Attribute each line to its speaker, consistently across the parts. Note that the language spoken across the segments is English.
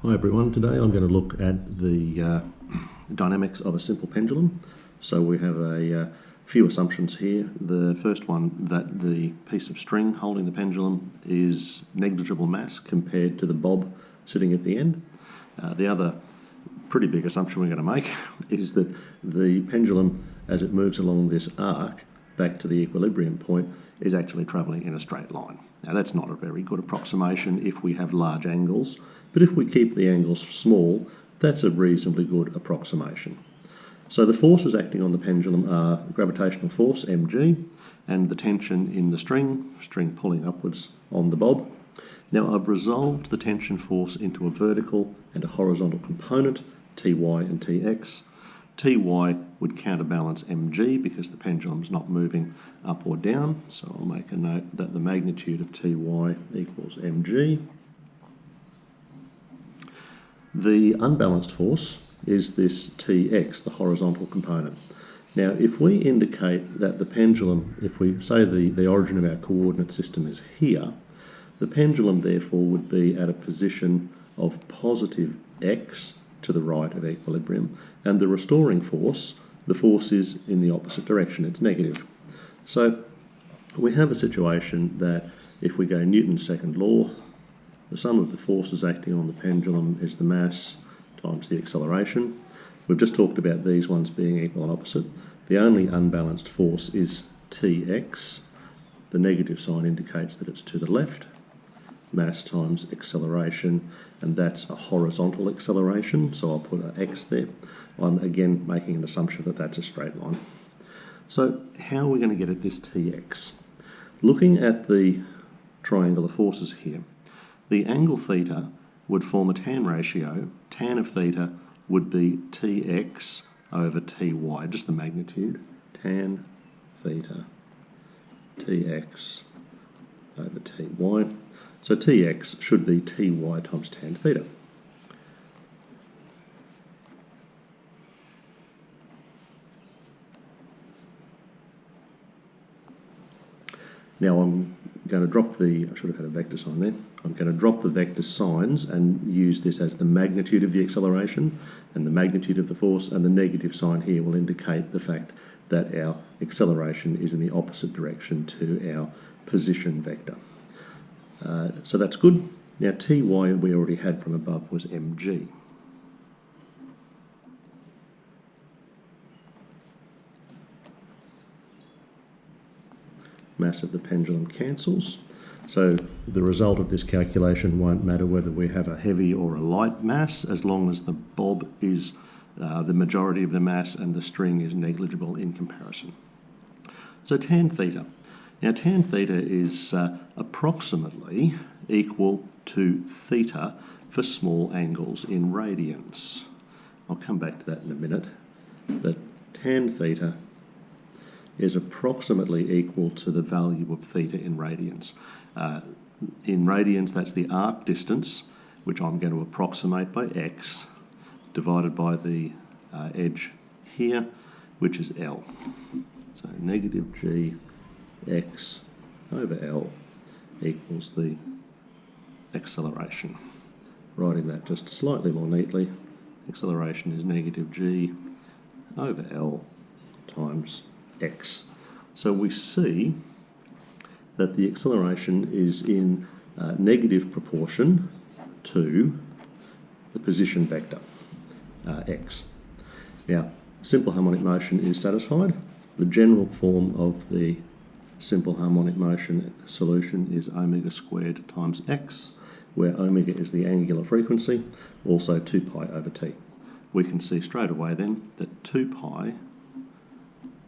Speaker 1: Hi everyone, today I'm going to look at the dynamics of a simple pendulum. So we have a few assumptions here. The first one, that the piece of string holding the pendulum is negligible mass compared to the bob sitting at the end. The other pretty big assumption we're going to make is that the pendulum, as it moves along this arc back to the equilibrium point, is actually travelling in a straight line. Now that's not a very good approximation if we have large angles, but if we keep the angles small, that's a reasonably good approximation. So the forces acting on the pendulum are gravitational force, mg, and the tension in the string pulling upwards on the bob. Now I've resolved the tension force into a vertical and a horizontal component, Ty and Tx. Ty would counterbalance mg because the pendulum's not moving up or down, so I'll make a note that the magnitude of Ty equals mg. The unbalanced force is this Tx, the horizontal component. Now if we indicate that the pendulum, if we say the origin of our coordinate system is here, the pendulum therefore would be at a position of positive x to the right of equilibrium, and the restoring force, the force is in the opposite direction, it's negative. So we have a situation that if we go Newton's second law, the sum of the forces acting on the pendulum is the mass times the acceleration. We've just talked about these ones being equal and opposite. The only unbalanced force is Tx. The negative sign indicates that it's to the left. Mass times acceleration, and that's a horizontal acceleration, so I'll put an x there. I'm again making an assumption that that's a straight line. So how are we going to get at this Tx? Looking at the triangle of forces here, the angle theta would form a tan ratio. Tan of theta would be Tx over Ty, just the magnitude. Tan theta Tx over Ty. So Tx should be Ty times tan theta. Now I'm going to drop I should have had a vector sign there. I'm going to drop the vector signs and use this as the magnitude of the acceleration and the magnitude of the force, and the negative sign here will indicate the fact that our acceleration is in the opposite direction to our position vector. So that's good. Now Ty we already had from above was mg. Mass of the pendulum cancels. So the result of this calculation won't matter whether we have a heavy or a light mass, as long as the bob is the majority of the mass and the string is negligible in comparison. So tan theta. Now tan theta is approximately equal to theta for small angles in radians. I'll come back to that in a minute. But tan theta is approximately equal to the value of theta in radians. In radians, that's the arc distance, which I'm going to approximate by x, divided by the edge here, which is L. So negative g x over L equals the acceleration. Writing that just slightly more neatly, acceleration is negative g over L times x. So we see that the acceleration is in negative proportion to the position vector, x. Now, simple harmonic motion is satisfied. The general form of the simple harmonic motion solution is omega squared times x, where omega is the angular frequency, also 2 pi over t. We can see straight away then that 2 pi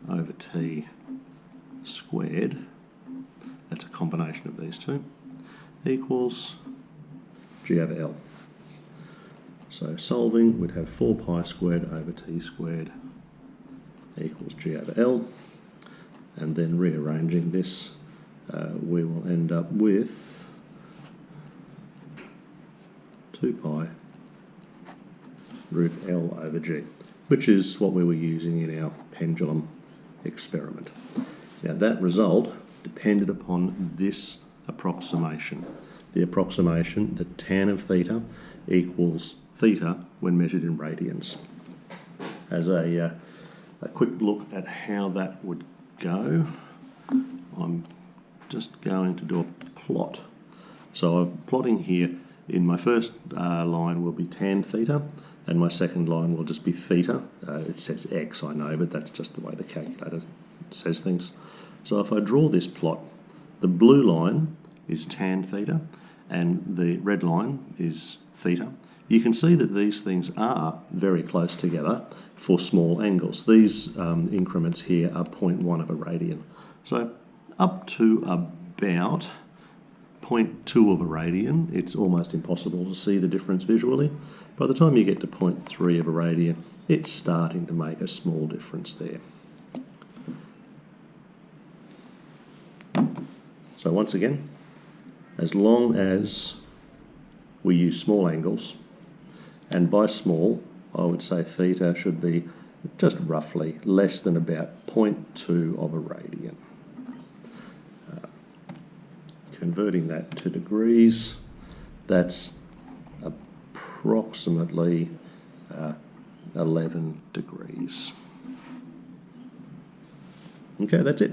Speaker 1: over t squared, that's a combination of these two, equals g over L. So solving, we'd have 4 pi squared over t squared equals g over L, and then rearranging this, we will end up with 2 pi root L over g, which is what we were using in our pendulum experiment. Now that result depended upon this approximation. The approximation that tan of theta equals theta when measured in radians. As a quick look at how that would go, I'm just going to do a plot. So I'm plotting here. In my first line will be tan theta, and my second line will just be theta. It says x, I know, but that's just the way the calculator says things. So if I draw this plot, the blue line is tan theta, and the red line is theta. You can see that these things are very close together for small angles. These increments here are 0.1 of a radian. So up to about 0.2 of a radian, it's almost impossible to see the difference visually. By the time you get to 0.3 of a radian, it's starting to make a small difference there. So once again, as long as we use small angles, and by small, I would say theta should be just roughly less than about 0.2 of a radian. Converting that to degrees, that's approximately 11 degrees. Okay, that's it.